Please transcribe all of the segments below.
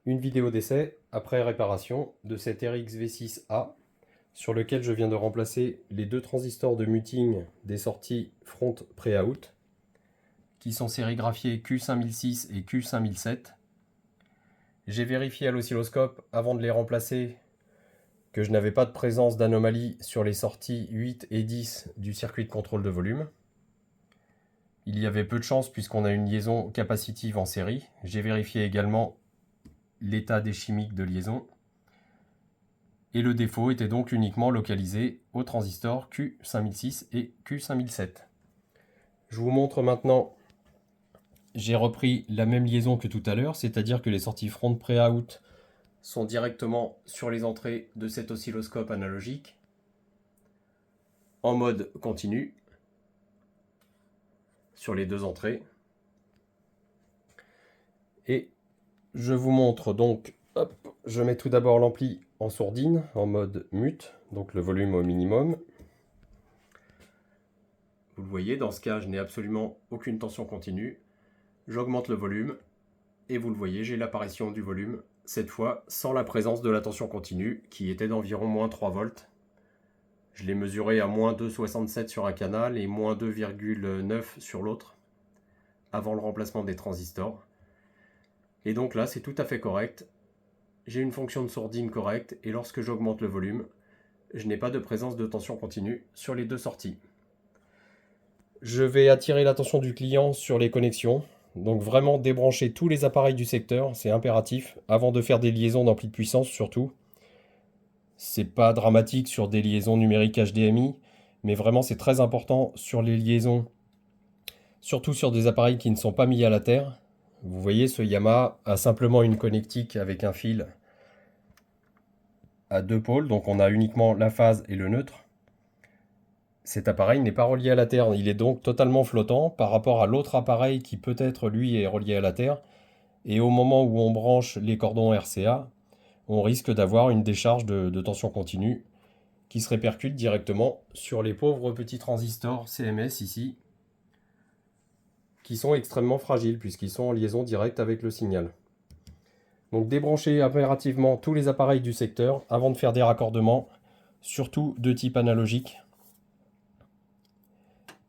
une vidéo d'essai après réparation de cet RX V6A sur lequel je viens de remplacer les deux transistors de muting des sorties front pré-out qui sont sérigraphiés Q5006 et Q5007. J'ai vérifié à l'oscilloscope avant de les remplacer que je n'avais pas de présence d'anomalie sur les sorties 8 et 10 du circuit de contrôle de volume. Il y avait peu de chance puisqu'on a une liaison capacitive en série. J'ai vérifié également l'état des chimiques de liaison. Et le défaut était donc uniquement localisé aux transistors Q5006 et Q5007. Je vous montre maintenant, j'ai repris la même liaison que tout à l'heure, c'est-à-dire que les sorties front pré-out sont directement sur les entrées de cet oscilloscope analogique en mode continu sur les deux entrées. Et je vous montre donc, hop, je mets tout d'abord l'ampli en sourdine, en mode mute, donc le volume au minimum. Vous le voyez, dans ce cas, je n'ai absolument aucune tension continue. J'augmente le volume, et vous le voyez, j'ai l'apparition du volume, cette fois sans la présence de la tension continue, qui était d'environ moins 3 volts. Je l'ai mesuré à moins 2,67 sur un canal et moins 2,9 sur l'autre, avant le remplacement des transistors. Et donc là, c'est tout à fait correct. J'ai une fonction de sourdine correcte, et lorsque j'augmente le volume, je n'ai pas de présence de tension continue sur les deux sorties. Je vais attirer l'attention du client sur les connexions. Donc vraiment débrancher tous les appareils du secteur, c'est impératif, avant de faire des liaisons d'ampli de puissance surtout. C'est pas dramatique sur des liaisons numériques HDMI, mais vraiment c'est très important sur les liaisons, surtout sur des appareils qui ne sont pas mis à la terre. Vous voyez, ce Yamaha a simplement une connectique avec un fil à deux pôles, donc on a uniquement la phase et le neutre. Cet appareil n'est pas relié à la Terre, il est donc totalement flottant par rapport à l'autre appareil qui peut-être lui est relié à la Terre. Et au moment où on branche les cordons RCA, on risque d'avoir une décharge de tension continue qui se répercute directement sur les pauvres petits transistors CMS ici, qui sont extrêmement fragiles puisqu'ils sont en liaison directe avec le signal. Donc débranchez impérativement tous les appareils du secteur avant de faire des raccordements, surtout de type analogique.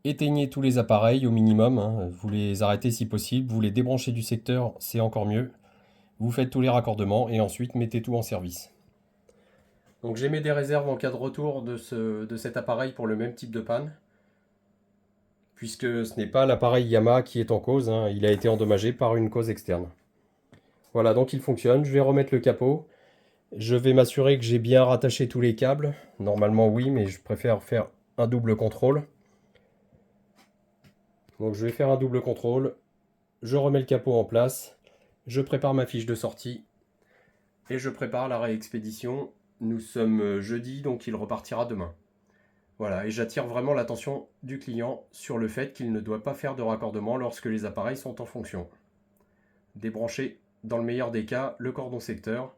Éteignez tous les appareils au minimum, hein. Vous les arrêtez si possible, vous les débranchez du secteur, c'est encore mieux. Vous faites tous les raccordements et ensuite mettez tout en service. Donc j'émets des réserves en cas de retour de cet appareil pour le même type de panne, puisque ce n'est pas l'appareil Yamaha qui est en cause, hein. Il a été endommagé par une cause externe. Voilà, donc il fonctionne, je vais remettre le capot. Je vais m'assurer que j'ai bien rattaché tous les câbles. Normalement oui, mais je préfère faire un double contrôle. Donc je vais faire un double contrôle, je remets le capot en place, je prépare ma fiche de sortie et je prépare la réexpédition. Nous sommes jeudi, donc il repartira demain. Voilà, et j'attire vraiment l'attention du client sur le fait qu'il ne doit pas faire de raccordement lorsque les appareils sont en fonction. Débranchez, dans le meilleur des cas, le cordon secteur.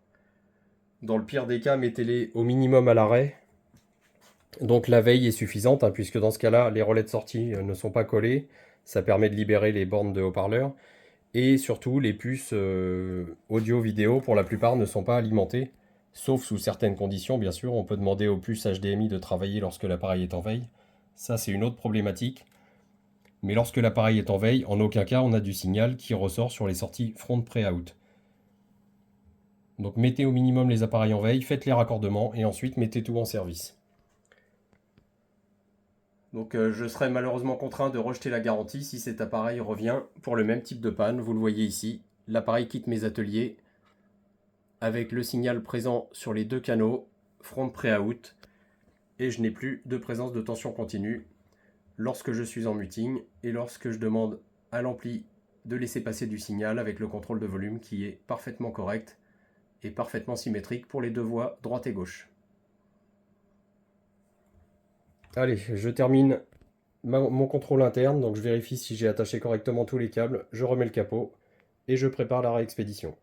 Dans le pire des cas, mettez-les au minimum à l'arrêt. Donc la veille est suffisante, hein, puisque dans ce cas-là, les relais de sortie ne sont pas collés. Ça permet de libérer les bornes de haut-parleurs. Et surtout, les puces audio-vidéo, pour la plupart, ne sont pas alimentées. Sauf sous certaines conditions, bien sûr. On peut demander aux puces HDMI de travailler lorsque l'appareil est en veille. Ça, c'est une autre problématique. Mais lorsque l'appareil est en veille, en aucun cas, on a du signal qui ressort sur les sorties front pré-out. Donc mettez au minimum les appareils en veille, faites les raccordements et ensuite mettez tout en service. Donc je serai malheureusement contraint de rejeter la garantie si cet appareil revient pour le même type de panne. Vous le voyez ici, l'appareil quitte mes ateliers avec le signal présent sur les deux canaux, front pré-out, et je n'ai plus de présence de tension continue lorsque je suis en muting et lorsque je demande à l'ampli de laisser passer du signal avec le contrôle de volume qui est parfaitement correct et parfaitement symétrique pour les deux voies droite et gauche. Allez, je termine mon contrôle interne, donc je vérifie si j'ai attaché correctement tous les câbles, je remets le capot et je prépare la réexpédition.